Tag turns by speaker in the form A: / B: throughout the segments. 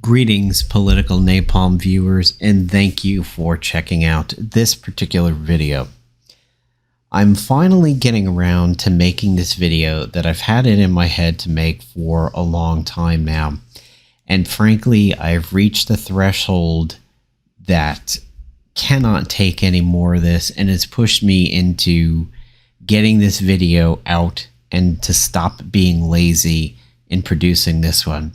A: Greetings, political napalm viewers, and thank you for checking out this particular video. I'm finally getting around to making this video that I've had it in my head to make for a long time now. And frankly, I've reached the threshold that cannot take any more of this, and it's pushed me into getting this video out and to stop being lazy in producing this one.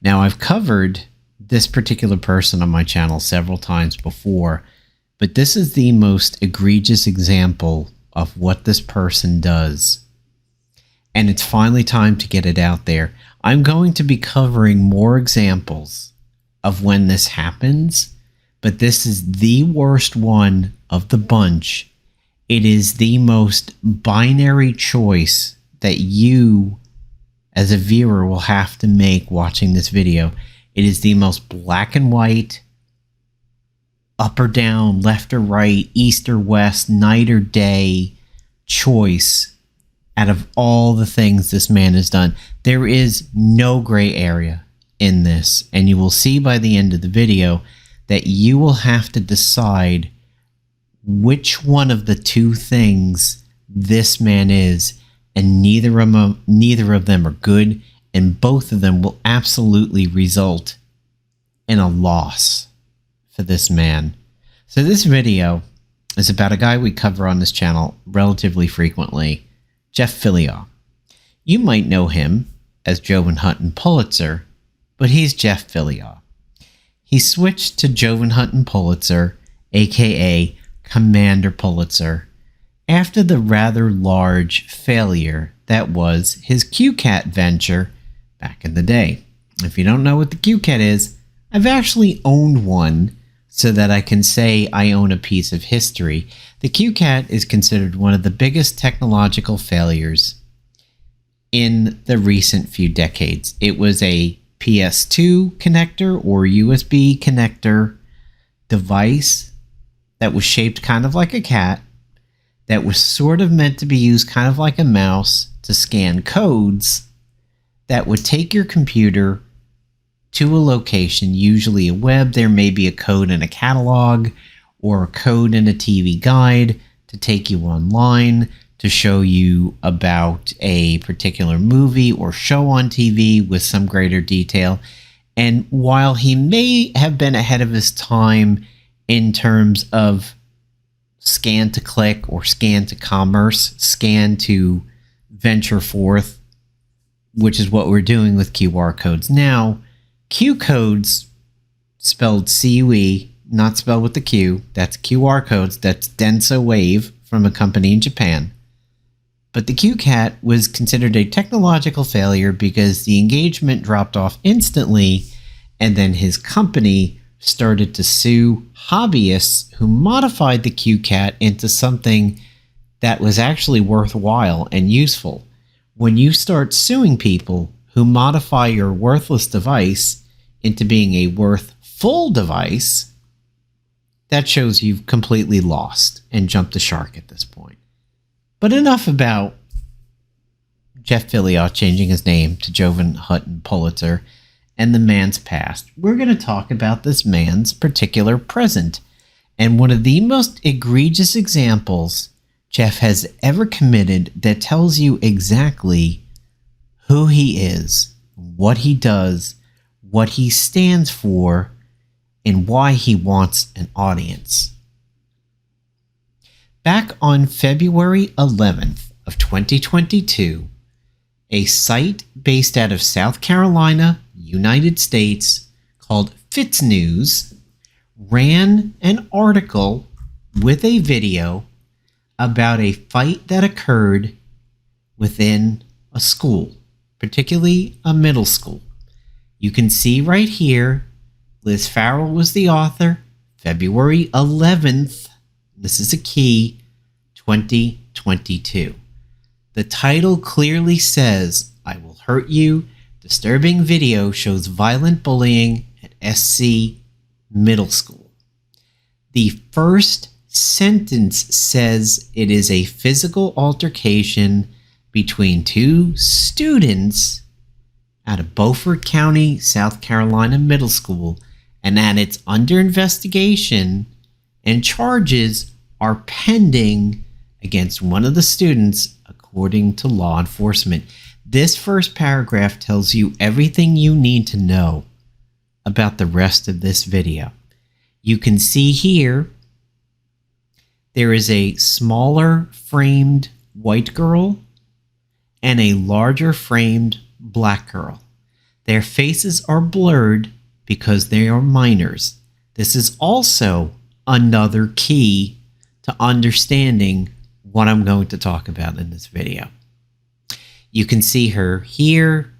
A: Now, I've covered this particular person on my channel several times before, but this is the most egregious example of what this person does. And it's finally time to get it out there. I'm going to be covering more examples of when this happens, but this is the worst one of the bunch. It is the most binary choice that you as a viewer will have to make watching this video. It is the most black and white, up or down, left or right, east or west, night or day choice out of all the things this man has done. There is no gray area in this, and you will see by the end of the video that you will have to decide which one of the two things this man is. And neither of them are good, and both of them will absolutely result in a loss for this man. So this video is about a guy we cover on this channel relatively frequently, Jeff Fillion. You might know him as Jovan Hutton Pulitzer, but he's Jeff Fillion. He switched to Jovan Hutton Pulitzer, aka Commander Pulitzer, after the rather large failure that was his QCat venture back in the day. If you don't know what the QCat is, I've actually owned one so that I can say I own a piece of history. The QCat is considered one of the biggest technological failures in the recent few decades. It was a PS2 connector or USB connector device that was shaped kind of like a cat, that was sort of meant to be used kind of like a mouse to scan codes that would take your computer to a location, usually a web. There may be a code in a catalog or a code in a TV guide to take you online to show you about a particular movie or show on TV with some greater detail. And while he may have been ahead of his time in terms of scan to click or scan to commerce, scan to venture forth, which is what we're doing with QR codes now. Q codes, spelled C-U-E, not spelled with the Q, that's QR codes, that's Denso Wave from a company in Japan. But the QCat was considered a technological failure because the engagement dropped off instantly, and then his company started to sue hobbyists who modified the QCat into something that was actually worthwhile and useful. When you start suing people who modify your worthless device into being a worthful device, that shows you've completely lost and jumped the shark at this point. But enough about Jeff Fillion changing his name to Jovan Hutton Pulitzer and the man's past. We're going to talk about this man's particular present. And one of the most egregious examples Jeff has ever committed that tells you exactly who he is, what he does, what he stands for, and why he wants an audience. Back on February 11th of 2022, a site based out of South Carolina, United States, called Fitz News ran an article with a video about a fight that occurred within a school, particularly a middle school. You can see right here, Liz Farrell was the author, February 11th, this is a key, 2022. The title clearly says, "I will hurt you. Disturbing video shows violent bullying at SC Middle School." The first sentence says it is a physical altercation between two students out of Beaufort County, South Carolina Middle School, and that it's under investigation and charges are pending against one of the students, according to law enforcement. This first paragraph tells you everything you need to know about the rest of this video. You can see here there is a smaller framed white girl and a larger framed black girl. Their faces are blurred because they are minors. This is also another key to understanding what I'm going to talk about in this video. You can see her here.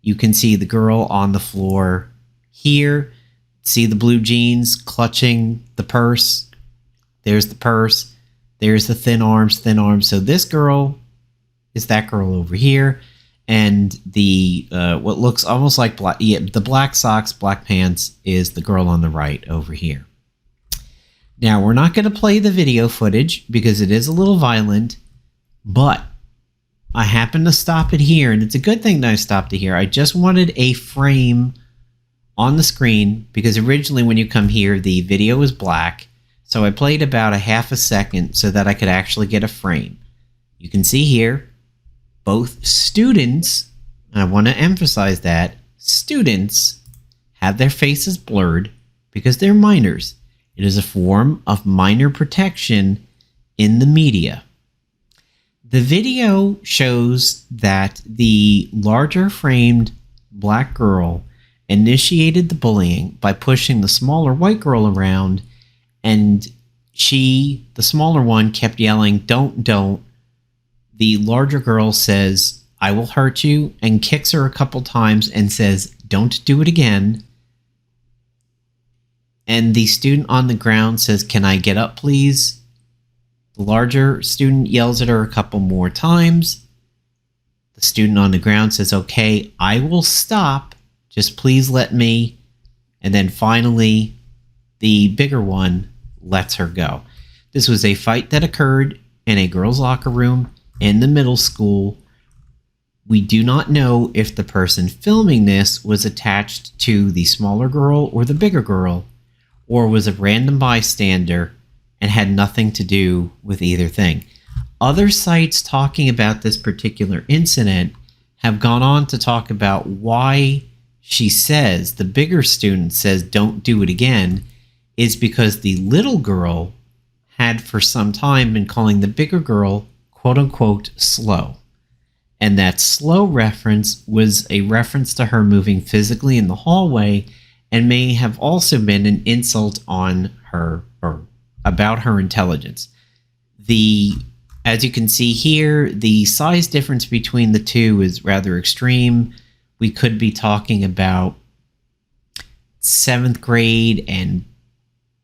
A: You can see the girl on the floor here. See the blue jeans clutching the purse. There's the purse. There's the thin arms, thin arms. So this girl is that girl over here. And the what looks almost like black, the black socks, black pants is the girl on the right over here. Now, we're not going to play the video footage because it is a little violent, but I happened to stop it here, and it's a good thing that I stopped it here. I just wanted a frame on the screen because originally when you come here, the video is black. So I played about a half a second so that I could actually get a frame. You can see here, both students, and I want to emphasize that, students have their faces blurred because they're minors. It is a form of minor protection in the media. The video shows that the larger framed black girl initiated the bullying by pushing the smaller white girl around, and she, the smaller one, kept yelling, "Don't, don't." The larger girl says, "I will hurt you," and kicks her a couple times and says, "Don't do it again." And the student on the ground says, "Can I get up, please?" The larger student yells at her a couple more times. The student on the ground says, "Okay, I will stop. Just please let me." And then finally, the bigger one lets her go. This was a fight that occurred in a girls' locker room in the middle school. We do not know if the person filming this was attached to the smaller girl or the bigger girl, or was a random bystander and had nothing to do with either thing. Other sites talking about this particular incident have gone on to talk about why she says, the bigger student says, "Don't do it again," is because the little girl had for some time been calling the bigger girl, quote unquote, slow. And that slow reference was a reference to her moving physically in the hallway, and may have also been an insult on her or about her intelligence. As you can see here, the size difference between the two is rather extreme. We could be talking about 7th grade and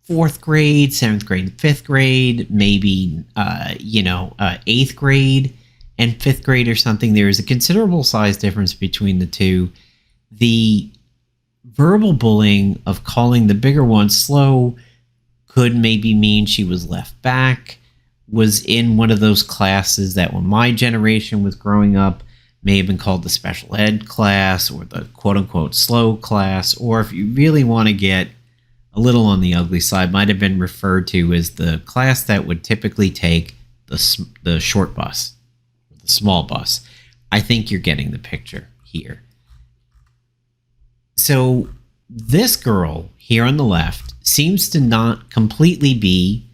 A: 4th grade, 7th grade and 5th grade, maybe 8th grade and 5th grade or something. There is a considerable size difference between the two. The verbal bullying of calling the bigger one slow could maybe mean she was left back, was in one of those classes that when my generation was growing up may have been called the special ed class or the quote-unquote slow class, or if you really want to get a little on the ugly side, might have been referred to as the class that would typically take the short bus, the small bus. I think you're getting the picture here. So this girl here on the left seems to not completely be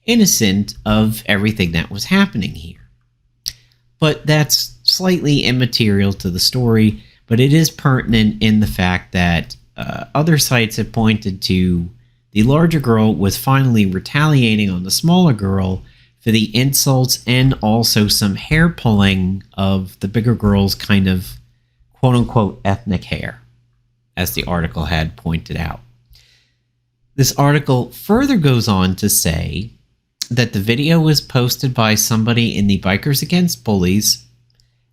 A: innocent of everything that was happening here. But that's slightly immaterial to the story, but it is pertinent in the fact that other sites have pointed to the larger girl was finally retaliating on the smaller girl for the insults and also some hair pulling of the bigger girl's kind of quote-unquote ethnic hair, as the article had pointed out. This article further goes on to say that the video was posted by somebody in the Bikers Against Bullies,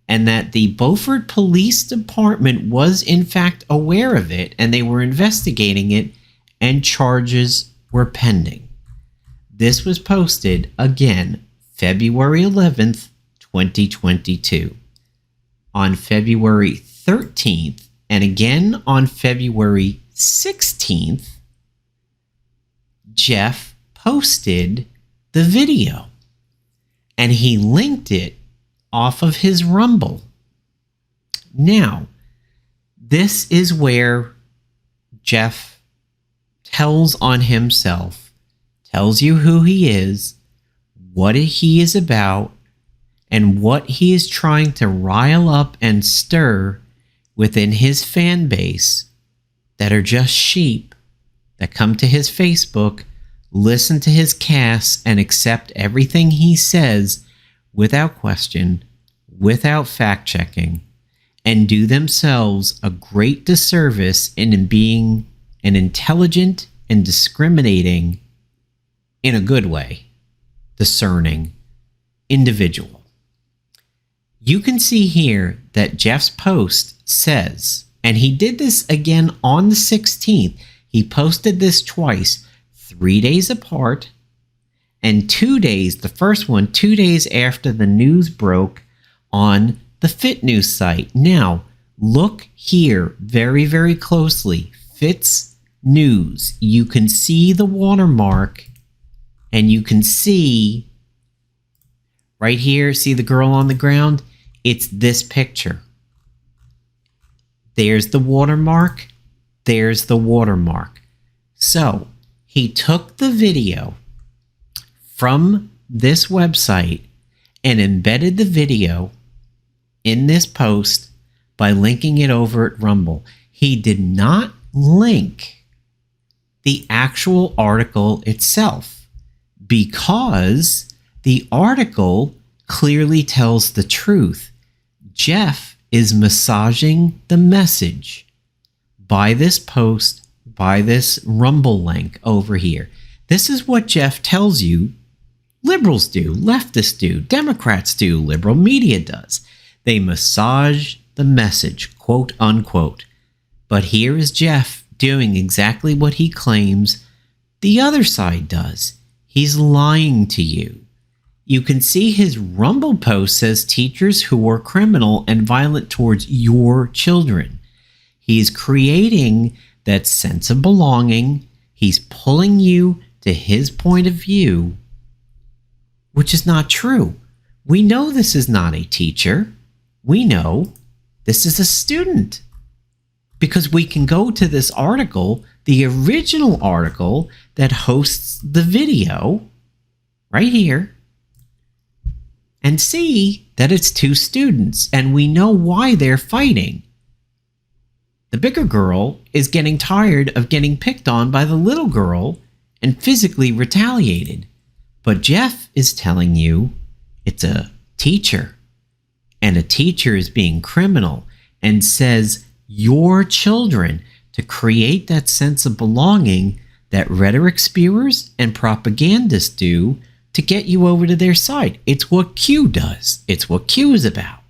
A: and that the Beaufort Police Department was in fact aware of it, and they were investigating it, and charges were pending. This was posted, again, February 11th, 2022. On February 13th, And again on February 16th, Jeff posted the video. And he linked it off of his Rumble. Now, this is where Jeff tells on himself, tells you who he is, what he is about, and what he is trying to rile up and stir within his fan base that are just sheep that come to his Facebook, listen to his casts, and accept everything he says without question, without fact-checking, and do themselves a great disservice in being an intelligent and discriminating, in a good way, discerning individual. You can see here that Jeff's post says, and he did this again on the 16th, he posted this twice, 3 days apart, and 2 days, the first one, 2 days after the news broke on the Fit News site. Now, look here very, very closely. Fit's News. You can see the watermark, and you can see right here, see the girl on the ground? It's this picture. There's the watermark. There's the watermark. So, he took the video from this website and embedded the video in this post by linking it over at Rumble. He did not link the actual article itself because the article clearly tells the truth. Jeff is massaging the message by this post, by this Rumble link over here. This is what Jeff tells you liberals do, leftists do, Democrats do, liberal media does. They massage the message, quote unquote. But here is Jeff doing exactly what he claims the other side does. He's lying to you. You can see his Rumble post says teachers who are criminal and violent towards your children. He's creating that sense of belonging. He's pulling you to his point of view, which is not true. We know this is not a teacher. We know this is a student because we can go to this article, the original article that hosts the video right here, and see that it's two students, and we know why they're fighting. The bigger girl is getting tired of getting picked on by the little girl and physically retaliated. But Jeff is telling you it's a teacher, and a teacher is being criminal and says your children to create that sense of belonging that rhetoric spewers and propagandists do to get you over to their side. It's what Q does. It's what Q is about.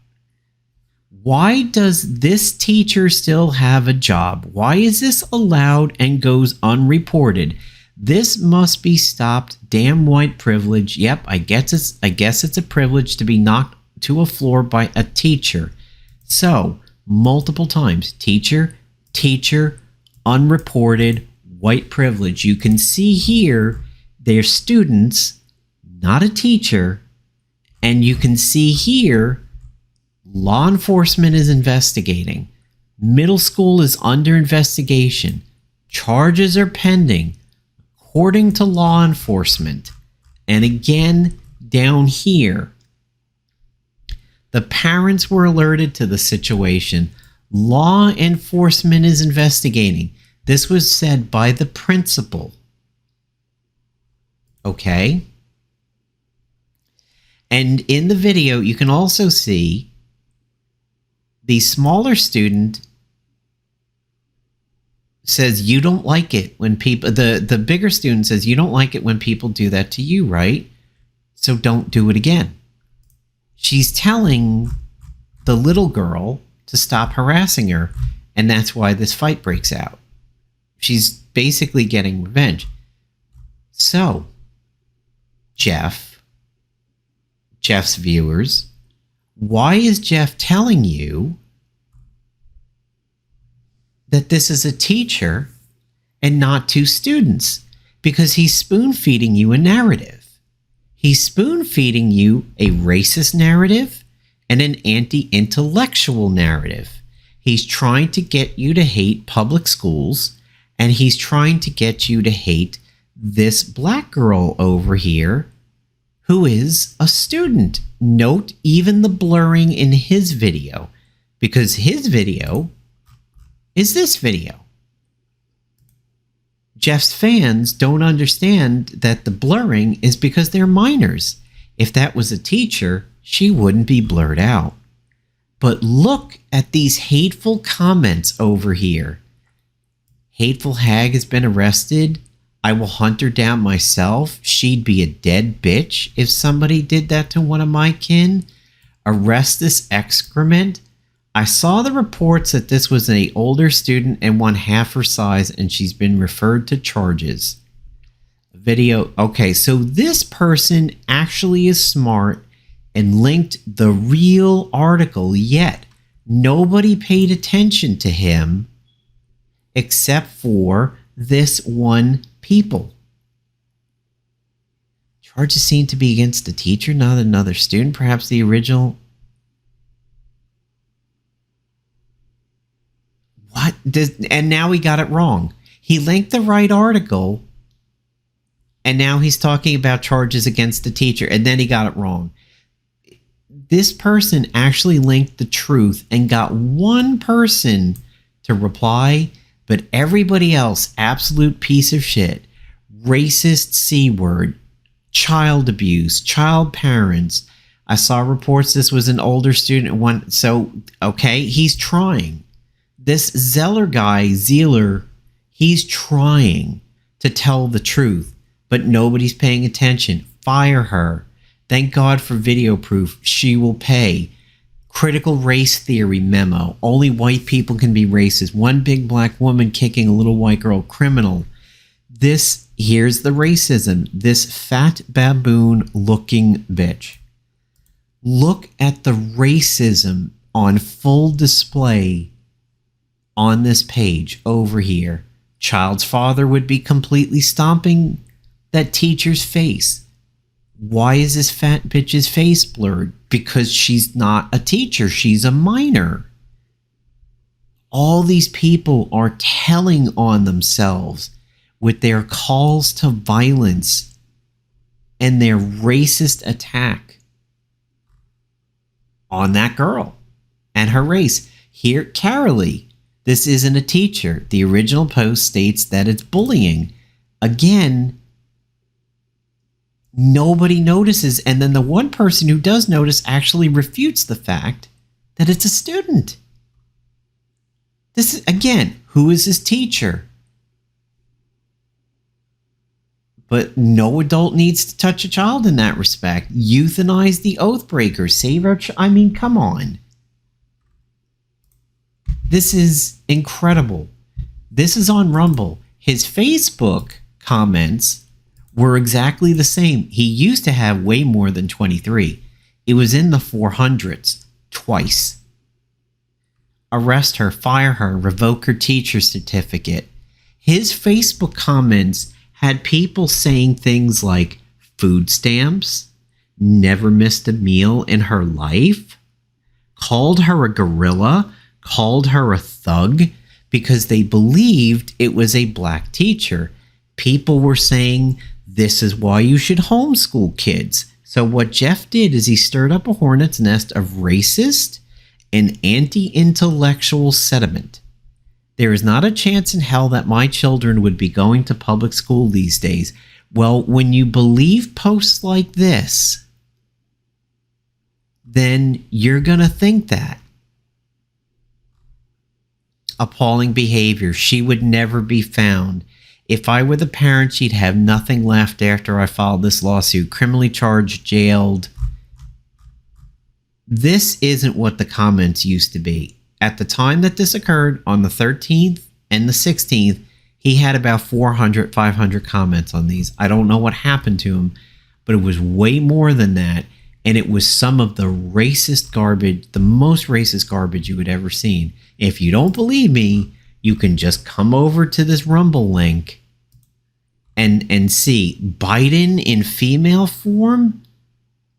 A: Why does this teacher still have a job? Why is this allowed and goes unreported? This must be stopped. Damn white privilege. Yep, I guess it's a privilege to be knocked to a floor by a teacher. So, multiple times, teacher, unreported, white privilege. You can see here, they're students, not a teacher. And you can see here, law enforcement is investigating. Middle school is under investigation. Charges are pending, according to law enforcement. And again, down here, the parents were alerted to the situation. Law enforcement is investigating. This was said by the principal. Okay? And in the video, you can also see the smaller student says, you don't like it when people, the bigger student says, you don't like it when people do that to you, right? So don't do it again. She's telling the little girl to stop harassing her, and that's why this fight breaks out. She's basically getting revenge. So, Jeff's viewers, why is Jeff telling you that this is a teacher and not two students, because he's spoon-feeding you a narrative. He's spoon-feeding you a racist narrative and an anti-intellectual narrative. He's trying to get you to hate public schools, and he's trying to get you to hate this black girl over here who is a student. Note even the blurring in his video, because his video is this video. Jeff's fans don't understand that the blurring is because they're minors. If that was a teacher, she wouldn't be blurred out. But look at these hateful comments over here. Hateful hag has been arrested. I will hunt her down myself. She'd be a dead bitch if somebody did that to one of my kin. Arrest this excrement. I saw the reports that this was an older student and one half her size, and she's been referred to charges. Video. Okay, so this person actually is smart and linked the real article, yet nobody paid attention to him except for this one people. Charges seem to be against the teacher, not another student. Perhaps the original. What? And now he got it wrong. He linked the right article, and now he's talking about charges against the teacher, and then he got it wrong. This person actually linked the truth and got one person to reply, but everybody else, absolute piece of shit, racist C-word, child abuse, child parents. I saw reports this was an older student. One, so, okay, he's trying. This Zeller guy, he's trying to tell the truth, but nobody's paying attention. Fire her. Thank God for video proof. She will pay. Critical race theory memo. Only white people can be racist. One big black woman kicking a little white girl. Criminal. Here's the racism. This fat baboon looking bitch. Look at the racism on full display on this page over here. Child's father would be completely stomping that teacher's face. Why is this fat bitch's face blurred? Because she's not a teacher. She's a minor. All these people are telling on themselves with their calls to violence and their racist attack on that girl and her race. Here, Carolee, this isn't a teacher. The original post states that it's bullying. Again, nobody notices, and then the one person who does notice actually refutes the fact that it's a student. This is, again, who is his teacher? But no adult needs to touch a child in that respect. Euthanize the oath breakers. Save our I mean, come on. This is incredible. This is on Rumble. His Facebook comments were exactly the same. He used to have way more than 23. It was in the 400s twice. Arrest her, fire her, revoke her teacher certificate. His Facebook comments had people saying things like food stamps, never missed a meal in her life, called her a gorilla, called her a thug because they believed it was a black teacher. People were saying, this is why you should homeschool kids. So what Jeff did is he stirred up a hornet's nest of racist and anti-intellectual sentiment. There is not a chance in hell that my children would be going to public school these days. Well, when you believe posts like this, then you're going to think that. Appalling behavior. She would never be found. If I were the parent, she'd have nothing left after I filed this lawsuit. Criminally charged, jailed. This isn't what the comments used to be. At the time that this occurred, on the 13th and the 16th, he had about 400, 500 comments on these. I don't know what happened to him, but it was way more than that. And it was some of the racist garbage, the most racist garbage you had ever seen. If you don't believe me, you can just come over to this Rumble link and see Biden in female form.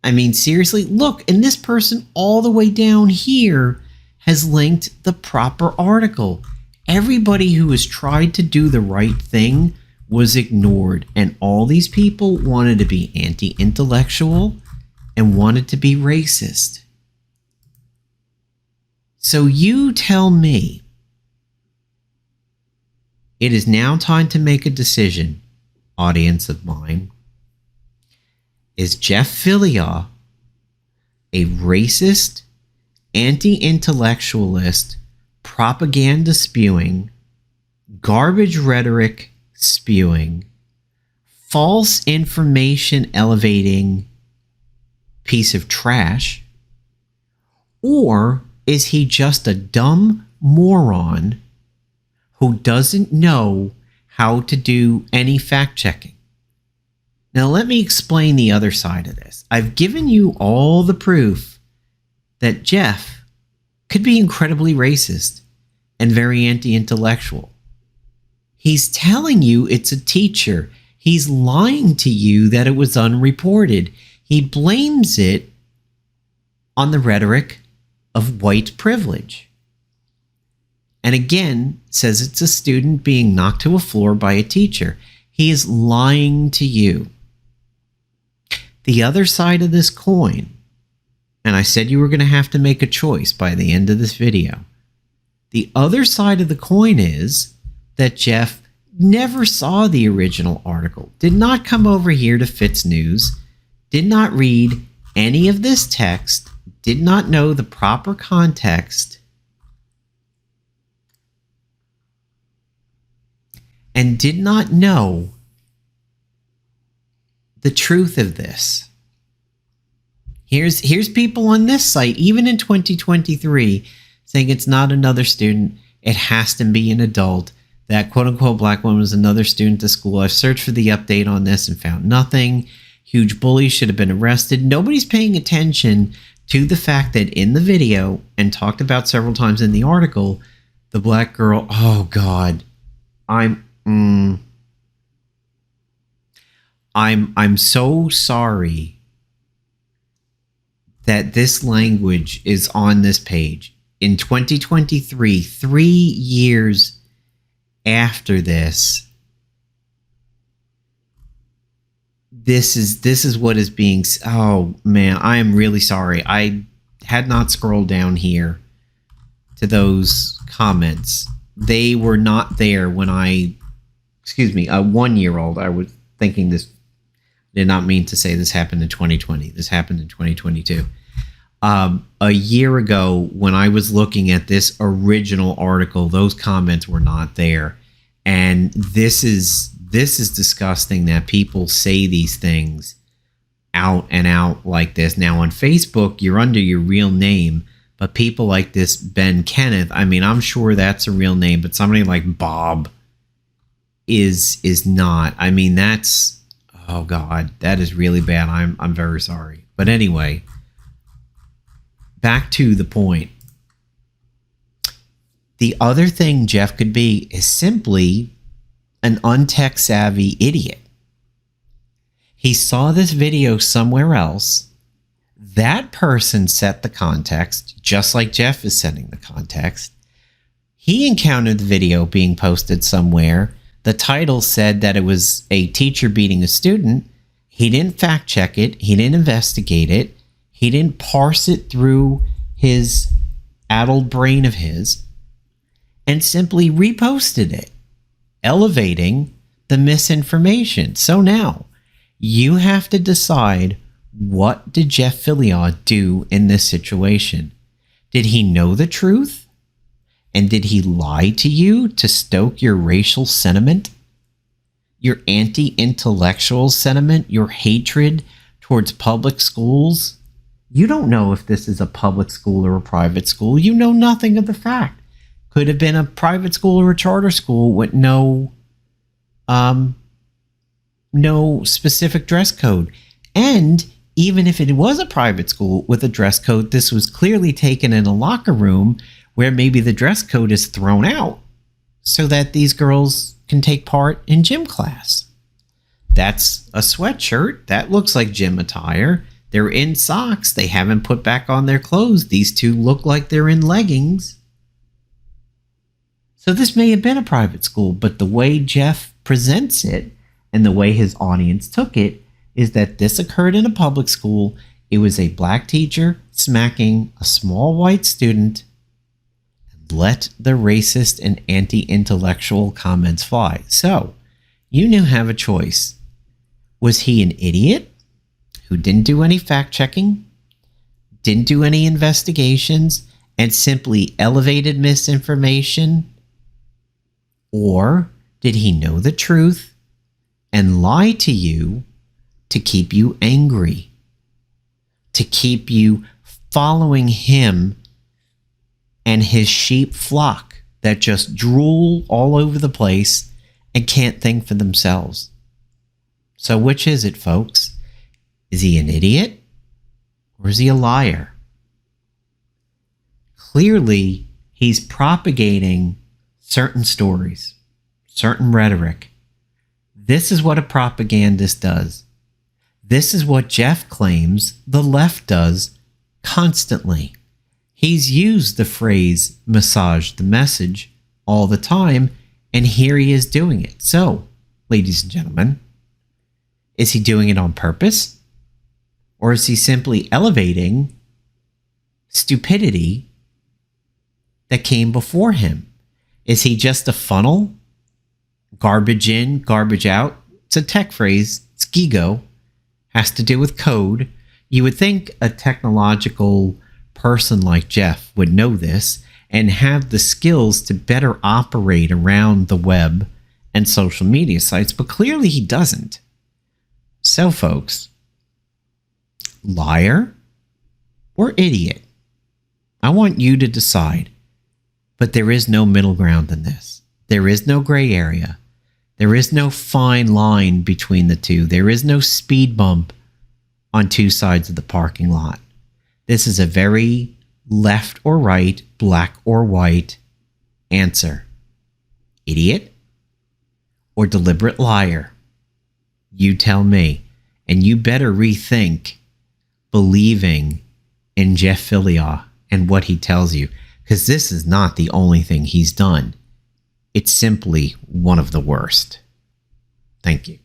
A: I mean, seriously, look, and this person all the way down here has linked the proper article. Everybody who has tried to do the right thing was ignored, and all these people wanted to be anti-intellectual and wanted to be racist. So you tell me, it is now time to make a decision, audience of mine. Is Jeff Fillion a racist, anti-intellectualist, propaganda spewing, garbage rhetoric spewing, false information elevating piece of trash? Or is he just a dumb moron who doesn't know how to do any fact checking? Now, let me explain the other side of this. I've given you all the proof that Jeff could be incredibly racist and very anti-intellectual. He's telling you it's a teacher. He's lying to you that it was unreported. He blames it on the rhetoric of white privilege. And again, says it's a student being knocked to a floor by a teacher. He is lying to you. The other side of this coin, and I said you were going to have to make a choice by the end of this video. The other side of the coin is that Jeff never saw the original article, did not come over here to Fitz News, did not read any of this text, did not know the proper context, and did not know the truth of this. Here's people on this site, even in 2023, saying it's not another student, it has to be an adult. That quote-unquote black woman was another student to school. I've searched for the update on this and found nothing. Huge bully should have been arrested. Nobody's paying attention to the fact that in the video, and talked about several times in the article, the black girl, oh God, I'm so sorry that this language is on this page. In 2023, 3 years after this, this is what is being, oh man, I am really sorry. I had not scrolled down here to those comments. They were not there when a 1-year-old, I was thinking this, did not mean to say this happened in 2020. This happened in 2022. A year ago, when I was looking at this original article, those comments were not there. And this is disgusting that people say these things out and out like this. Now on Facebook, you're under your real name, but people like this Ben Kenneth, I mean, I'm sure that's a real name, but somebody like Bob is not. I mean, that's, oh God, that is really bad. I'm very sorry. But anyway, back to the point. The other thing Jeff could be is simply an untech savvy idiot. He saw this video somewhere else. That person set the context, just like Jeff is setting the context. He encountered the video being posted somewhere. The title said that it was a teacher beating a student. He didn't fact check it. He didn't investigate it. He didn't parse it through his addled brain of his, and simply reposted it, elevating the misinformation. So now you have to decide, what did Jeff Fillion do in this situation? Did he know the truth? And did he lie to you to stoke your racial sentiment, your anti-intellectual sentiment, your hatred towards public schools? You don't know if this is a public school or a private school. You know nothing of the fact. Could have been a private school or a charter school with no specific dress code. And even if it was a private school with a dress code, this was clearly taken in a locker room where maybe the dress code is thrown out. so that these girls can take part in gym class. That's a sweatshirt. That looks like gym attire. They're in socks. They haven't put back on their clothes. These two look like they're in leggings. So this may have been a private school, but the way Jeff presents it and the way his audience took it is that this occurred in a public school. It was a black teacher smacking a small white student and let the racist and anti-intellectual comments fly. So you now have a choice. Was he an idiot who didn't do any fact-checking, didn't do any investigations, and simply elevated misinformation? Or did he know the truth and lie to you to keep you angry, to keep you following him and his sheep flock that just drool all over the place and can't think for themselves? So which is it, folks? Is he an idiot or is he a liar? Clearly, he's propagating certain stories, certain rhetoric. This is what a propagandist does. This is what Jeff claims the left does constantly. He's used the phrase massage the message all the time, and here he is doing it. So, ladies and gentlemen, is he doing it on purpose? Or is he simply elevating stupidity that came before him? Is he just a funnel? Garbage in, garbage out? It's a tech phrase. It's GIGO. Has to do with code. You would think a technological person like Jeff would know this and have the skills to better operate around the web and social media sites, but clearly he doesn't. So, folks, liar or idiot? I want you to decide. But there is no middle ground in this. There is no gray area. There is no fine line between the two. There is no speed bump on two sides of the parking lot. This is a very left or right, black or white answer. Idiot or deliberate liar? You tell me. And you better rethink believing in Jeff Fillion and what he tells you, because this is not the only thing he's done. It's simply one of the worst. Thank you.